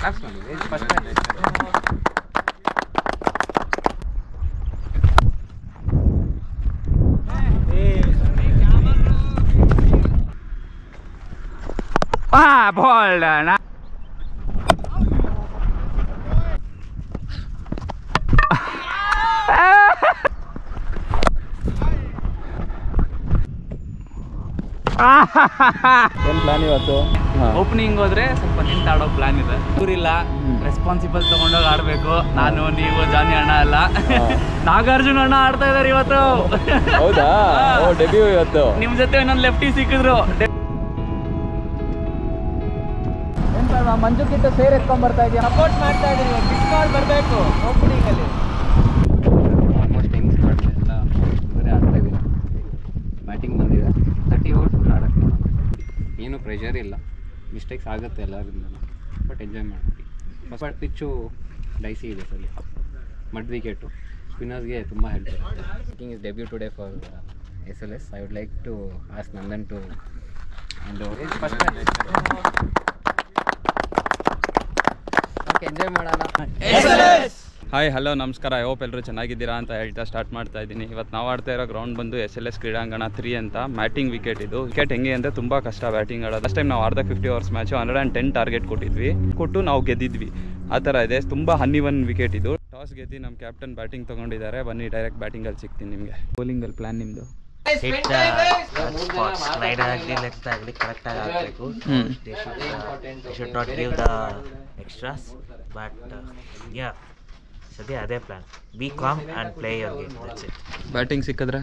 Ball ಏನ್ plan ಇವತ್ತು? Opening ಹೋದ್ರೆ ಸ್ವಲ್ಪ ನಿಂತು ಆಡೋ ಪ್ಲಾನ್ ಇದೆ. ಊರಿಲ್ಲ, ರೆಸ್ಪಾನ್ಸಿಬಲ್ ತಗೊಂಡೋಗಿ ಆಡ್ಬೇಕು. ನಾನು, ನೀವು, ಜಾನಿ ಅಣ್ಣ ಎಲ್ಲ, ನಾಗಾರ್ಜುನ ಅಣ್ಣ ಆಡ್ತಾ ಇದಾರೆ ಇವತ್ತು. ಹೌದಾ? ಡೆಬ್ಯೂ ಇವತ್ತು. ನಿಮ್ ಜೊತೆ ಇನ್ನೊಂದು ಲೆಫ್ಟಿ ಸಿಕ್ಕಿದ್ರು. ಮಂಜು ಕಿಟ್ಟು ಸೇರ್ ಎತ್ಕೊಂಡ್ ಬರ್ತಾ ಇದೀಯ, ಸಪೋರ್ಟ್ ಮಾಡ್ತಾ ಇದೀನಿ. ಮಿಸ್ ಕಾಲ್ ಬರಬೇಕು ಓಪನಿಂಗ್ ಅಲ್ಲಿ. ಆಲ್ಮೋಸ್ಟ್ ಹೆಂಗ್ಸ್ ಎಲ್ಲ ಬರೀ ಆಡ್ತಾ ಇದ್ದೀನಿ. ಬ್ಯಾಟಿಂಗ್ ಬಂದಿದೆ, 30 ಓವರ್ ಫುಲ್ ಆಡೋಕ್ಕೆ ನೋಡೋಣ. ಏನೂ ಪ್ರೆಷರ್ ಇಲ್ಲ, ಮಿಸ್ಟೇಕ್ಸ್ ಆಗುತ್ತೆ ಎಲ್ಲರಿಂದ, ಬಟ್ ಎಂಜಾಯ್ ಮಾಡ್ತೀವಿ. ಬಟ್ ಪಿಚ್ಚು ಡೈಸಿ ಇದೆ ಸರಿ, ಮಡ್ ವಿಕೆಟು ಸ್ಪಿನ್ನರ್ಸ್ಗೆ ತುಂಬ ಹೆಲ್ಪ್ ಆಗುತ್ತೆ. Making his debut today for SLS. I would like to ask Nandan to hand over. First okay, enjoy ಮಾಡೋಣ. ಹಾಯ್, ಹಲೋ, ನಮಸ್ಕಾರ. ಐ ಹೋಪ್ ಎಲ್ಲರೂ ಚೆನ್ನಾಗಿದ್ದೀರಾ ಅಂತ ಹೇಳ್ತಾ ಸ್ಟಾರ್ಟ್ ಮಾಡ್ತಾ ಇದ್ದೀನಿ. ಇವತ್ತು ನಾವು ಆಡ್ತಾ ಇರೋ ಗ್ರೌಂಡ್ ಬಂದು SLS ಕ್ರೀಡಾಂಗಣ 3 ಅಂತ. ಮ್ಯಾಟಿಂಗ್ ವಿಕೆಟ್ ಇದು. ವಿಕೆಟ್ ಹೆಂಗೆ ಅಂದರೆ ತುಂಬ ಕಷ್ಟ ಬ್ಯಾಟಿಂಗ್ ಆಡೋದು. ಲಾಸ್ಟ್ ಟೈಮ್ ನಾವು ಆಡ್ದ 50 ಓವರ್ಸ್ ಮ್ಯಾಚು 110 ಟಾರ್ಗೆಟ್ ಕೊಟ್ಟು ನಾವು ಗೆದ್ದಿದ್ವಿ. ಆ ಥರ ಇದೆ. ತುಂಬ ಹನ್ನಿವನ್ ವಿಕೆಟ್ ಇದು. ಟಾಸ್ ಗೆದ್ದು ನಮ್ಮ ಕ್ಯಾಪ್ಟನ್ ಬ್ಯಾಟಿಂಗ್ ತೊಗೊಂಡಿದ್ದಾರೆ. ಬನ್ನಿ ಡೈರೆಕ್ಟ್ ಬ್ಯಾಟಿಂಗಲ್ಲಿ ಸಿಗ್ತೀನಿ ನಿಮಗೆ. ಬೌಲಿಂಗಲ್ಲಿ ಪ್ಲ್ಯಾನ್ ನಿಮ್ಮದು? ಸ್ಲೈಡರ್ ಆಗಲಿ ಲೆಫ್ಟ್ ಆಗಲಿ ಕರೆಕ್ಟಾಗಿ ಆಗಬೇಕು. Should not give the extras, but yeah ಸದ್ಯ ಅದೇ plan. Be calm and play your game, that's it. Batting ಸಿಕ್ಕಿದ್ರೆ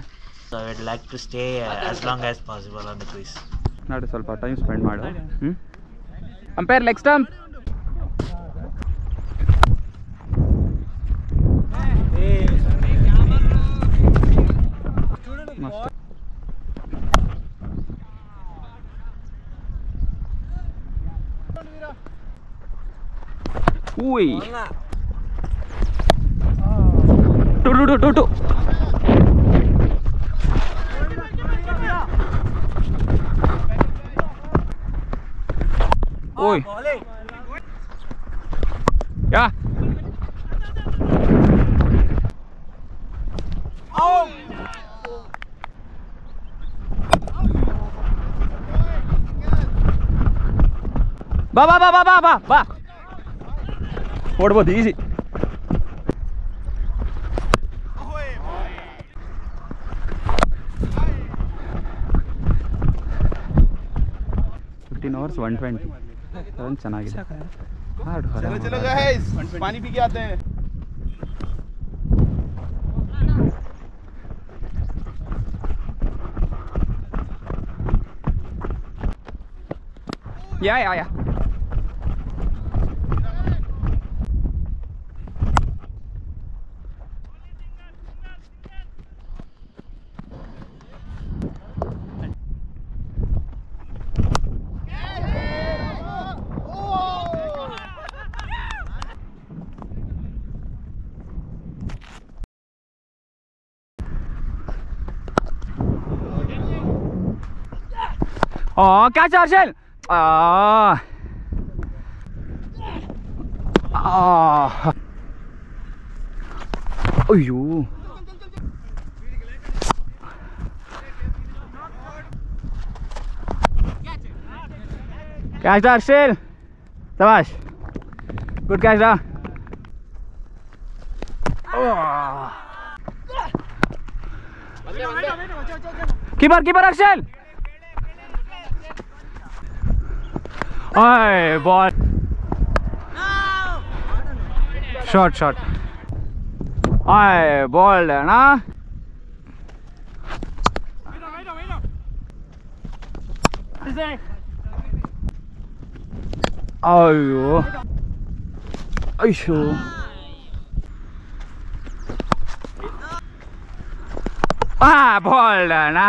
so I would like to stay as long as possible on the crease. ನಾಳೆ ಸ್ವಲ್ಪ time spend ಮಾಡು. Umpire leg stump. Ui. Tu. Ui. Ya. ಬಾ ಓಡ್ಬೋದು easy. Fifteen overs 120 run ಚೆನ್ನಾಗಿದೆ. ಪಾನಿ ಪಿ ಕೆ ಆತೆ ಹೈ. ಯಾ catch Arshel. ಅಯ್ಯೋ, catch Arshel. Shabash, good catch da. Keeper Arshel. Hey, ball. Short. Hey, ball, na. Ayyo. Ball, na.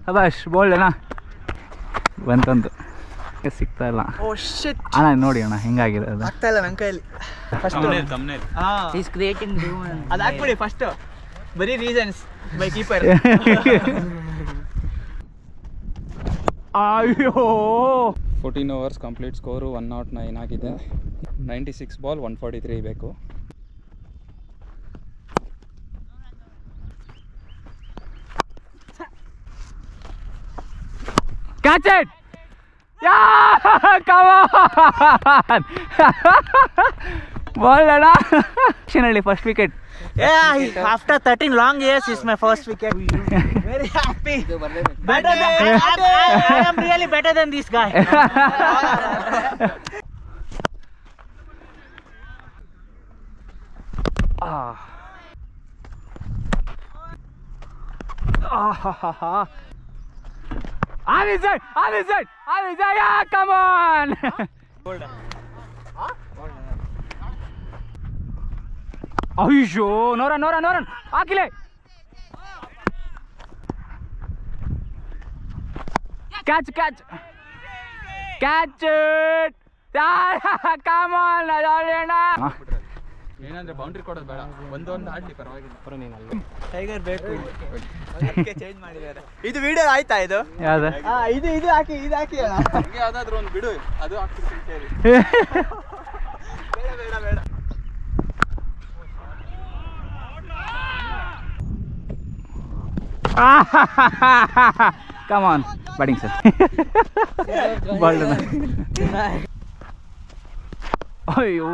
Shabash, ball, na. ಬಂತಂತು ಸಿಗ್ತಾ ಇಲ್ಲ. ಅಣ್ಣ ನೋಡಿ ಅಣ್ಣ ಹೆಂಗಾಗಿದೆ ಅದು. ಆಗ್ತಾ ಇಲ್ಲ ನನ್ನ ಕೈಯಲ್ಲಿ. ಫಸ್ಟ್ ಈಸ್ ಕ್ರಿಯೇಟಿಂಗ್ ಅದು ಹಾಕ್ಬಿಡಿ ಫಸ್ಟ್. ಬರೀ ರೀಸನ್ಸ್ ಬೈ ಕೀಪರ್. ಅಯ್ಯೋ, 14 overs ಕಂಪ್ಲೀಟ್ ಸ್ಕೋರು 109 ಆಗಿದೆ. 96 ಬಾಲ್ 143 ಬೇಕು. Catch it! Yeah! Come on! Ball Anna! Finally, first wicket. Yeah, after 13 long years, it's my first wicket. Very happy. Better than, I am really better than this guy. Avizad! Yeah, come on! Ayyo, no run. Akile. Catch it. Come on, Adalena. ಏನಂದ್ರೆ boundary ಕೊಡೋದು ಬೇಡ, ಒಂದೊಂದು ಆಡ್ಲಿ ಪರವಾಗಿಲ್ಲ. Tiger ಬೇಕು, ಅದಕ್ಕೆ change ಮಾಡಿದ್ದಾರೆ. ಇದು video ಆಯ್ತಾ ಇದು? ಯಾವ್ದು? ಇದು ಹಾಕಿ ಅಣ್ಣ. ಹಂಗೆ ಯಾವ್ದಾದ್ರು ಒಂದು ಬಿಡು, ಅದು ಹಾಕ್ತಿರ್ತೀನಿ ಕೇಳಿ. ಬೇಡ. Come on, batting sir. Ball done. Ayyo.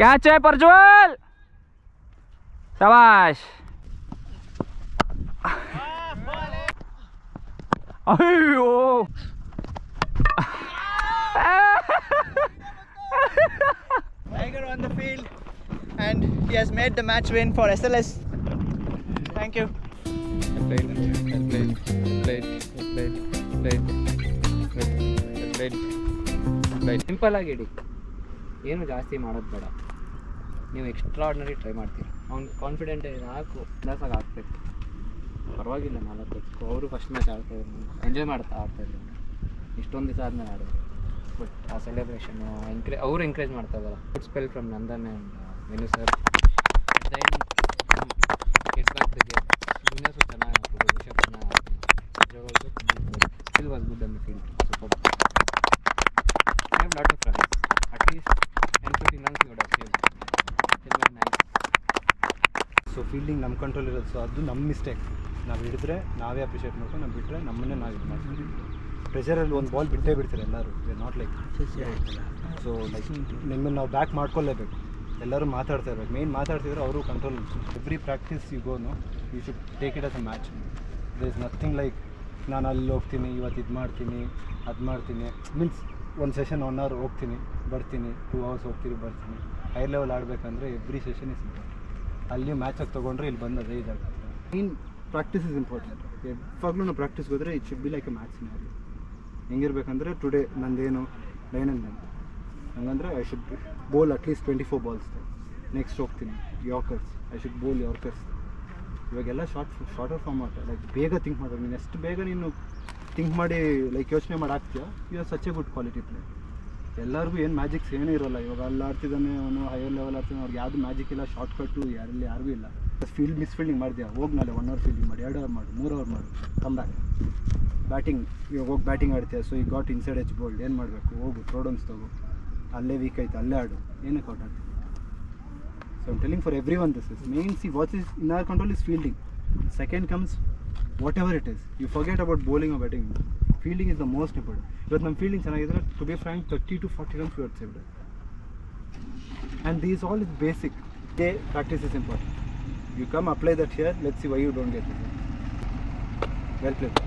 Catch it, Parjwal. Shabash. Ayyo. Tiger on the field, and he has made the match win for SLS. Thank you. Played. Simple ಆಗಿ ಇಡಿ, ಏನು ಜಾಸ್ತಿ ಮಾಡೋದು ಬೇಡ. ನೀವು ಎಕ್ಸ್ಟ್ರಾ ಆರ್ಡಿನರಿ ಟ್ರೈ ಮಾಡ್ತೀರಿ. ಅವ್ನು confident 4 ಪ್ಲಸ್ಸಾಗಿ ಆಗ್ಬೇಕು, ಪರವಾಗಿಲ್ಲ 4. ಅವರು ಫಸ್ಟ್ ಮ್ಯಾಚ್ ಆಡ್ತಾಯಿದ್ರು, ಎಂಜಾಯ್ ಮಾಡ್ತಾ ಆಡ್ತಾಯಿದ್ರು. ಇಷ್ಟೊಂದು ದಿವಸ ಆದಮೇಲೆ ಆಡೋದು. ಬಟ್ ಆ ಸೆಲೆಬ್ರೇಷನ್ನು ಅವ್ರು ಎಂಕರೇಜ್ ಮಾಡ್ತಾ ಇದ್ದಾರೆ. Good spell from Nandan and Venu sir. Then get back the game. Winners ಚೆನ್ನಾಗಿ ಆಗ್ತದೆ, ರಿಷಬ್ ಚೆನ್ನಾಗಿ ಆಗ್ತದೆ. Still was good on the field. Super. I have lot of runs. At least 10-15 runs you would have saved. It was nice. So fielding ನಮ್ಮ control ಇರೋದು. So ಅದು ನಮ್ಮ mistake. ನಾವು ಹಿಡಿದ್ರೆ ನಾವೇ ಅಪ್ರಿಷಿಯೇಟ್ ಮಾಡ್ಕೊಂಡು, ನಾವು ಬಿಟ್ಟರೆ ನಮ್ಮನ್ನೇ ನಾವು ಇದು ಮಾಡ್ತೀವಿ. ಪ್ರೆಷರಲ್ಲಿ ಒಂದು ಬಾಲ್ ಬಿಟ್ಟೇ ಬಿಡ್ತಾರೆ ಎಲ್ಲರೂ. ನಾಟ್ ಲೈಕ್ ಸೊ ಲೈಕ್ ನಿಮ್ಮನ್ನು ನಾವು ಬ್ಯಾಕ್ ಮಾಡ್ಕೊಳ್ಳೇಬೇಕು. ಎಲ್ಲರೂ ಮಾತಾಡ್ತಾ ಇರ್ಬೇಕು. ಮೇಯ್ನ್ ಮಾತಾಡ್ತಿದ್ರೆ ಅವರು control. Every practice you go, you should take it as a match. There is nothing like ನಾನು ಅಲ್ಲಿ ಹೋಗ್ತೀನಿ, ಇವತ್ತು ಇದು ಮಾಡ್ತೀನಿ, ಅದು ಮಾಡ್ತೀನಿ. ಮೀನ್ಸ್ ಒಂದು ಸೆಷನ್ 1 hour ಹೋಗ್ತೀನಿ ಬರ್ತೀನಿ, 2 hours ಹೋಗ್ತೀನಿ ಬರ್ತೀನಿ. ಹೈ ಲೆವೆಲ್ ಆಡಬೇಕಂದ್ರೆ ಎವ್ರಿ ಸೆಷನ್ ಇಸ್ ಇಂಪಾರ್ಟೆಂಟ್. ಅಲ್ಲಿ ಮ್ಯಾಚಾಗಿ ತೊಗೊಂಡ್ರೆ ಇಲ್ಲಿ ಬಂದು ಅದೇ ಇದಾಗುತ್ತೆ. Mean practice is important. ಯಾವಾಗಲೂ ನಾವು ಪ್ರಾಕ್ಟೀಸ್ಗೆ ಹೋದರೆ it should be like a match scenario. ಹೆಂಗಿರ್ಬೇಕಂದ್ರೆ ಟುಡೇ ನಂದೇನು ಲೈನಲ್ಲಿ ನಂದು ಹಂಗಂದ್ರೆ I should bowl at least 24 balls. Next ಹೋಗ್ತೀನಿ yorkers, I should bowl yorkers. ಇವಾಗೆಲ್ಲ ಶಾರ್ಟರ್ ಫಾರ್ಮಾಟ್. ಲೈಕ್ ಬೇಗ ಥಿಂಕ್ ಮಾಡೋದು. ನೀನು ಎಷ್ಟು ಬೇಗ ನೀನು ಥಿಂಕ್ ಮಾಡಿ ಲೈಕ್ ಯೋಚನೆ ಮಾಡಿ ಆಗ್ತೀಯ, you are such a good quality player. ಎಲ್ಲರಿಗೂ ಏನು ಮ್ಯಾಜಿಕ್ಸ್ ಏನೂ ಇರೋಲ್ಲ. ಇವಾಗ ಅಲ್ಲಿ ಆಡ್ತಿದ್ದಾನೆ ಅವನು, ಹೈಯರ್ ಲೆವೆಲ್ ಆಡ್ತಾನೆ, ಅವ್ರಿಗೆ ಯಾವುದು ಮ್ಯಾಜಿಕ್ ಇಲ್ಲ, ಶಾರ್ಟ್ ಕಟ್ಟು ಯಾರಿಗೂ ಇಲ್ಲ. ಮಿಸ್ ಫೀಲ್ಡಿಂಗ್ ಮಾಡಿದ್ಯಾ, ಹೋಗಿ ನಾಳೆ 1 hour ಫೀಲ್ಡಿಂಗ್ ಮಾಡಿ, 2 hour ಮಾಡು, 3 hour ಮಾಡು, ಕಮ್ ಬ್ಯಾಕ್. ಬ್ಯಾಟಿಂಗ್ ಇವಾಗ ಹೋಗಿ ಬ್ಯಾಟಿಂಗ್ ಆಡ್ತೀಯ, ಸೊ ಈ ಗಾಟ್ ಇನ್ಸೈಡ್ ಎಚ್ ಬೋಲ್ಡ್. ಏನು ಮಾಡಬೇಕು, ಹೋಗು ಥ್ರೋಡೌನ್ಸ್ ತಗೋ, ಅಲ್ಲೇ ವೀಕ್ ಆಯ್ತು ಅಲ್ಲೇ ಆಡು, ಏನಕ್ಕೆ ಔಟ್ ಆಗ್ತದೆ. So I'm telling for everyone this is main. See what is in our control is fielding. Second comes whatever it is. You forget about bowling or batting. Fielding is the most important. ಇವತ್ತು ನಮ್ಮ fielding ಚೆನ್ನಾಗಿದ್ರೆ to be frank 30 to 40 runs we would saved. And these all is basic. Day practice is important. You come apply that here, let's see why you don't get it. Well played.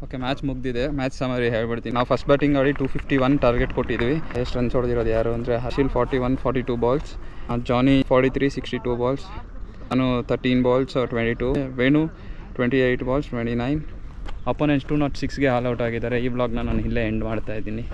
Okay, match ಮುಗ್ದಿದೆ. Match summary ಹೇಳ್ಬಿಡ್ತೀನಿ. ನಾವು first batting ಆಡಿ 251 target ಕೊಟ್ಟಿದ್ವಿ. ಎಷ್ಟು runs ಹೊಡೆದಿರೋದು ಯಾರು ಅಂದರೆ ಹರ್ಷಿಲ್ 41, 42 balls, ಜಾನಿ 43, 62 balls, ನಾನು 13 balls 22, Venu 28 balls 29. Opponents 206ಗೆ ಆಲ್ ಔಟ್ ಆಗಿದ್ದಾರೆ. ಈ ಬ್ಲಾಗ್ನ ನಾನು ಇಲ್ಲೇ ಎಂಡ್ ಮಾಡ್ತಾ ಇದ್ದೀನಿ.